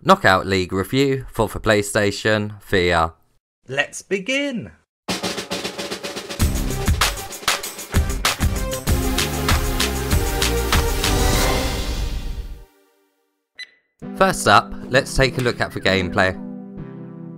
Knockout League review for the PlayStation VR. Let's begin! First up, let's take a look at the gameplay.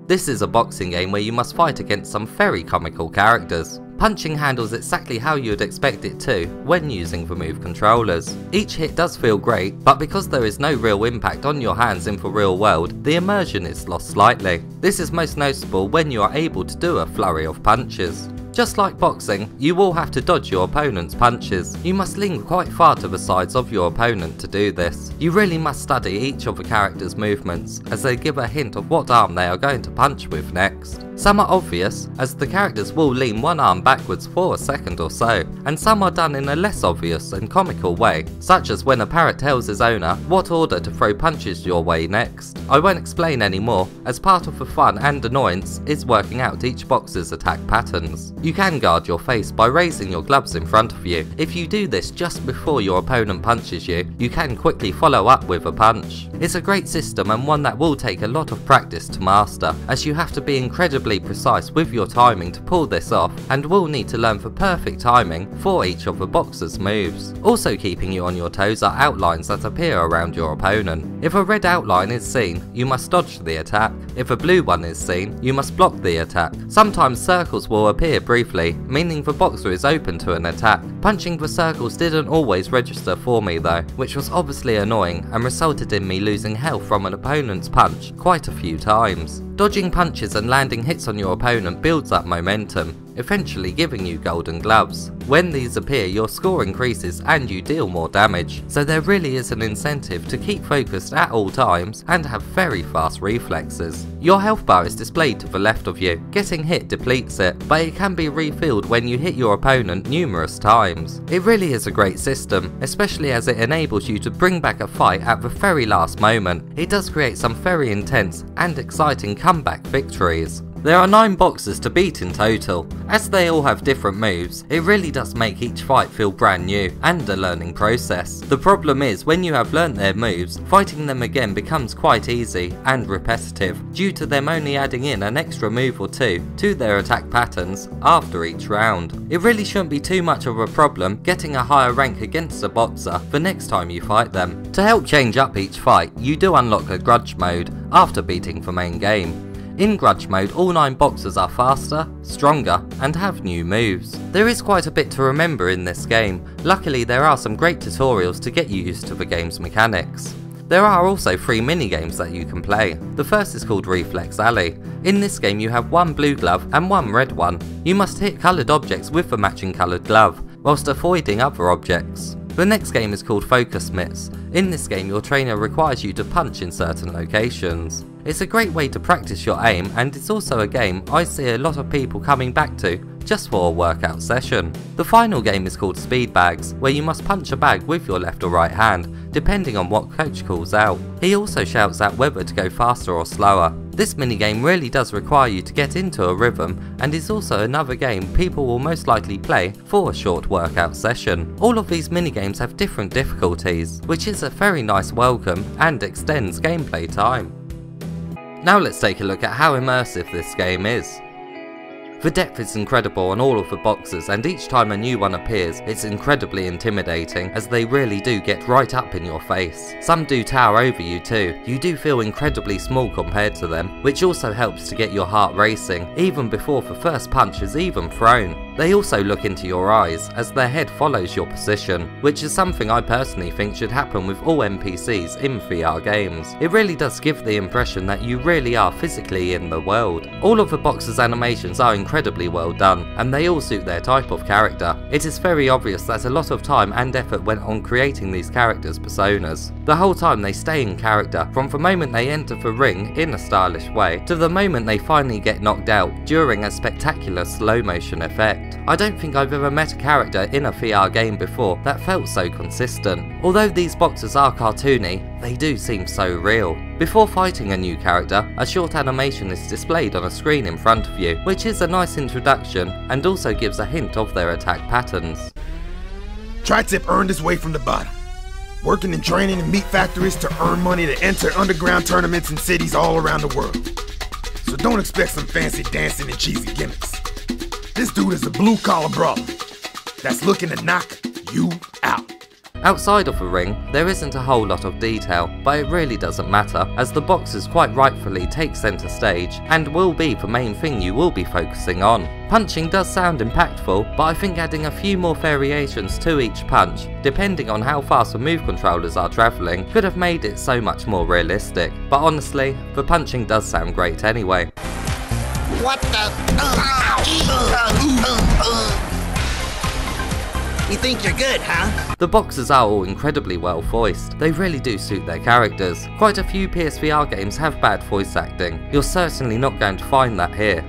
This is a boxing game where you must fight against some very comical characters. Punching handles exactly how you would expect it to when using the Move controllers. Each hit does feel great, but because there is no real impact on your hands in the real world, the immersion is lost slightly. This is most noticeable when you are able to do a flurry of punches. Just like boxing, you will have to dodge your opponent's punches. You must lean quite far to the sides of your opponent to do this. You really must study each of the characters' movements, as they give a hint of what arm they are going to punch with next. Some are obvious, as the characters will lean one arm backwards for a second or so, and some are done in a less obvious and comical way, such as when a parrot tells his owner what order to throw punches your way next. I won't explain any more, as part of the fun and annoyance is working out each boxer's attack patterns. You can guard your face by raising your gloves in front of you. If you do this just before your opponent punches you, you can quickly follow up with a punch. It's a great system and one that will take a lot of practice to master, as you have to be incredibly precise with your timing to pull this off, and will need to learn the perfect timing for each of the boxer's moves. Also keeping you on your toes are outlines that appear around your opponent. If a red outline is seen, you must dodge the attack. If a blue one is seen, you must block the attack. Sometimes circles will appear briefly, meaning the boxer is open to an attack. Punching the circles didn't always register for me though, which was obviously annoying and resulted in me losing health from an opponent's punch quite a few times. Dodging punches and landing hits on your opponent builds up momentum, eventually giving you golden gloves. When these appear, your score increases and you deal more damage, so there really is an incentive to keep focused at all times and have very fast reflexes. Your health bar is displayed to the left of you. Getting hit depletes it, but it can be refilled when you hit your opponent numerous times. It really is a great system, especially as it enables you to bring back a fight at the very last moment. It does create some very intense and exciting comeback victories. There are 9 boxers to beat in total. As they all have different moves, it really does make each fight feel brand new and a learning process. The problem is, when you have learnt their moves, fighting them again becomes quite easy and repetitive, due to them only adding in an extra move or two to their attack patterns after each round. It really shouldn't be too much of a problem getting a higher rank against a boxer the next time you fight them. To help change up each fight, you do unlock a Grudge Mode after beating the main game. In Grudge Mode, all 9 boxers are faster, stronger, and have new moves. There is quite a bit to remember in this game. Luckily, there are some great tutorials to get you used to the game's mechanics. There are also 3 minigames that you can play. The first is called Reflex Alley. In this game you have 1 blue glove and 1 red one. You must hit coloured objects with the matching coloured glove, whilst avoiding other objects. The next game is called Focus Mitts. In this game your trainer requires you to punch in certain locations. It's a great way to practice your aim, and it's also a game I see a lot of people coming back to just for a workout session. The final game is called Speed Bags, where you must punch a bag with your left or right hand, depending on what coach calls out. He also shouts out whether to go faster or slower. This minigame really does require you to get into a rhythm, and is also another game people will most likely play for a short workout session. All of these minigames have different difficulties, which is a very nice welcome and extends gameplay time. Now let's take a look at how immersive this game is. The depth is incredible on all of the boxers, and each time a new one appears, it's incredibly intimidating, as they really do get right up in your face. Some do tower over you too. You do feel incredibly small compared to them, which also helps to get your heart racing, even before the first punch is even thrown. They also look into your eyes, as their head follows your position, which is something I personally think should happen with all NPCs in VR games. It really does give the impression that you really are physically in the world. All of the boxers' animations are incredibly well done, and they all suit their type of character. It is very obvious that a lot of time and effort went on creating these characters' personas. The whole time they stay in character, from the moment they enter the ring in a stylish way, to the moment they finally get knocked out during a spectacular slow motion effect. I don't think I've ever met a character in a VR game before that felt so consistent. Although these boxers are cartoony, they do seem so real. Before fighting a new character, a short animation is displayed on a screen in front of you, which is a nice introduction and also gives a hint of their attack patterns. Tri-tip earned his way from the bottom. working and training in meat factories to earn money to enter underground tournaments in cities all around the world. So don't expect some fancy dancing and cheesy gimmicks. This dude is a blue-collar brawler that's looking to knock you out. Outside of the ring, there isn't a whole lot of detail, but it really doesn't matter, as the boxes quite rightfully take centre stage, and will be the main thing you will be focusing on. Punching does sound impactful, but I think adding a few more variations to each punch, depending on how fast the move controllers are travelling, could have made it so much more realistic. But honestly, the punching does sound great anyway. What the? You think you're good, huh? The boxers are all incredibly well voiced. They really do suit their characters. Quite a few PSVR games have bad voice acting. You're certainly not going to find that here.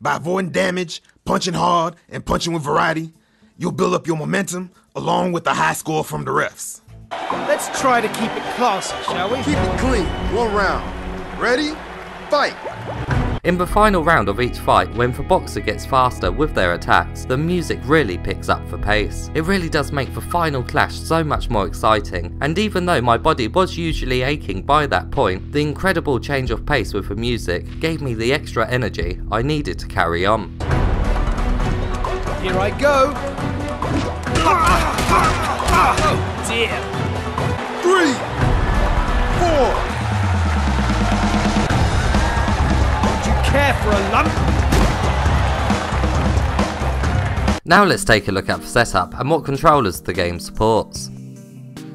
By avoiding damage, punching hard, and punching with variety, you'll build up your momentum along with a high score from the refs. Let's try to keep it classy, shall we? Keep it clean. 1 round. Ready? Fight! In the final round of each fight, when the boxer gets faster with their attacks, the music really picks up the pace. It really does make the final clash so much more exciting, and even though my body was usually aching by that point, the incredible change of pace with the music gave me the extra energy I needed to carry on. Here I go! Oh dear! 3, 4. Care for a lump? Now let's take a look at the setup and what controllers the game supports.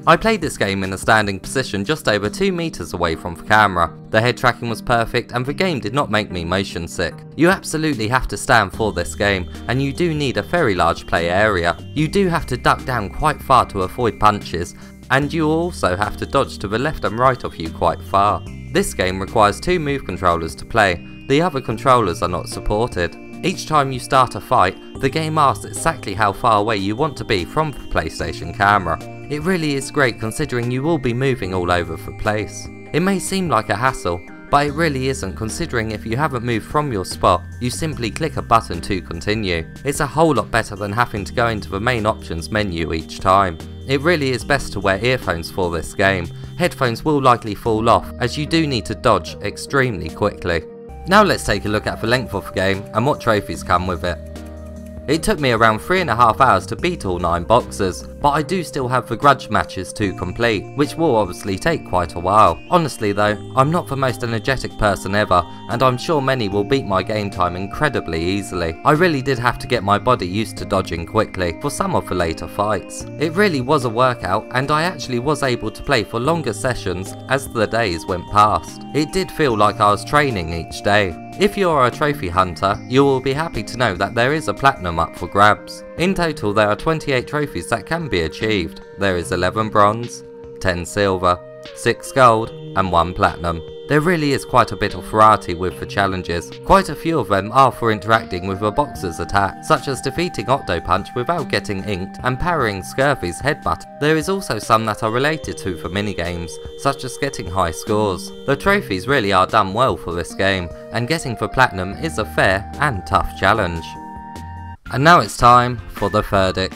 I played this game in a standing position just over 2 meters away from the camera. The head tracking was perfect and the game did not make me motion sick. You absolutely have to stand for this game, and you do need a very large play area. You do have to duck down quite far to avoid punches, and you also have to dodge to the left and right of you quite far. This game requires 2 move controllers to play. The other controllers are not supported. Each time you start a fight, the game asks exactly how far away you want to be from the PlayStation camera. It really is great considering you will be moving all over the place. It may seem like a hassle, but it really isn't, considering if you haven't moved from your spot, you simply click a button to continue. It's a whole lot better than having to go into the main options menu each time. It really is best to wear earphones for this game. Headphones will likely fall off, as you do need to dodge extremely quickly. Now let's take a look at the length of the game and what trophies come with it. It took me around 3.5 hours to beat all 9 boxers, but I do still have the grudge matches to complete, which will obviously take quite a while. Honestly though, I'm not the most energetic person ever, and I'm sure many will beat my game time incredibly easily. I really did have to get my body used to dodging quickly for some of the later fights. It really was a workout, and I actually was able to play for longer sessions as the days went past. It did feel like I was training each day. If you are a trophy hunter, you will be happy to know that there is a platinum up for grabs. In total there are 28 trophies that can be achieved. There is 11 bronze, 10 silver, 6 gold and 1 platinum. There really is quite a bit of variety with the challenges. Quite a few of them are for interacting with a boxer's attack, such as defeating Octo Punch without getting inked and parrying Scurvy's headbutt. There is also some that are related to the minigames, such as getting high scores. The trophies really are done well for this game, and getting for platinum is a fair and tough challenge. And now it's time for the verdict.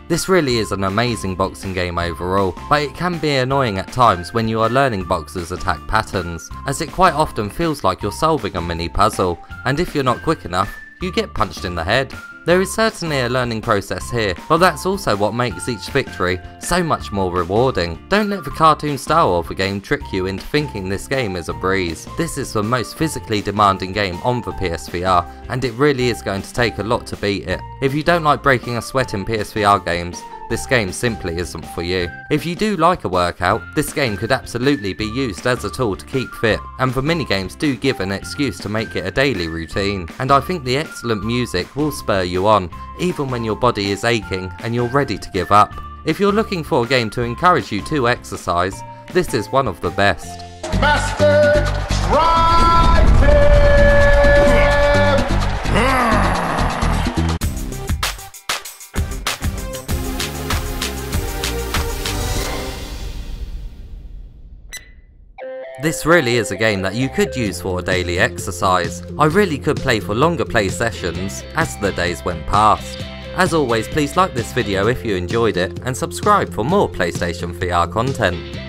This really is an amazing boxing game overall, but it can be annoying at times when you are learning boxers' attack patterns, as it quite often feels like you're solving a mini puzzle, and if you're not quick enough, you get punched in the head. There is certainly a learning process here, but that's also what makes each victory so much more rewarding. Don't let the cartoon style of the game trick you into thinking this game is a breeze. This is the most physically demanding game on the PSVR, and it really is going to take a lot to beat it. If you don't like breaking a sweat in PSVR games, this game simply isn't for you. If you do like a workout, this game could absolutely be used as a tool to keep fit, and the minigames do give an excuse to make it a daily routine, and I think the excellent music will spur you on, even when your body is aching and you're ready to give up. If you're looking for a game to encourage you to exercise, this is one of the best. Master Drive! This really is a game that you could use for a daily exercise. I really could play for longer play sessions as the days went past. As always, please like this video if you enjoyed it and subscribe for more PlayStation VR content.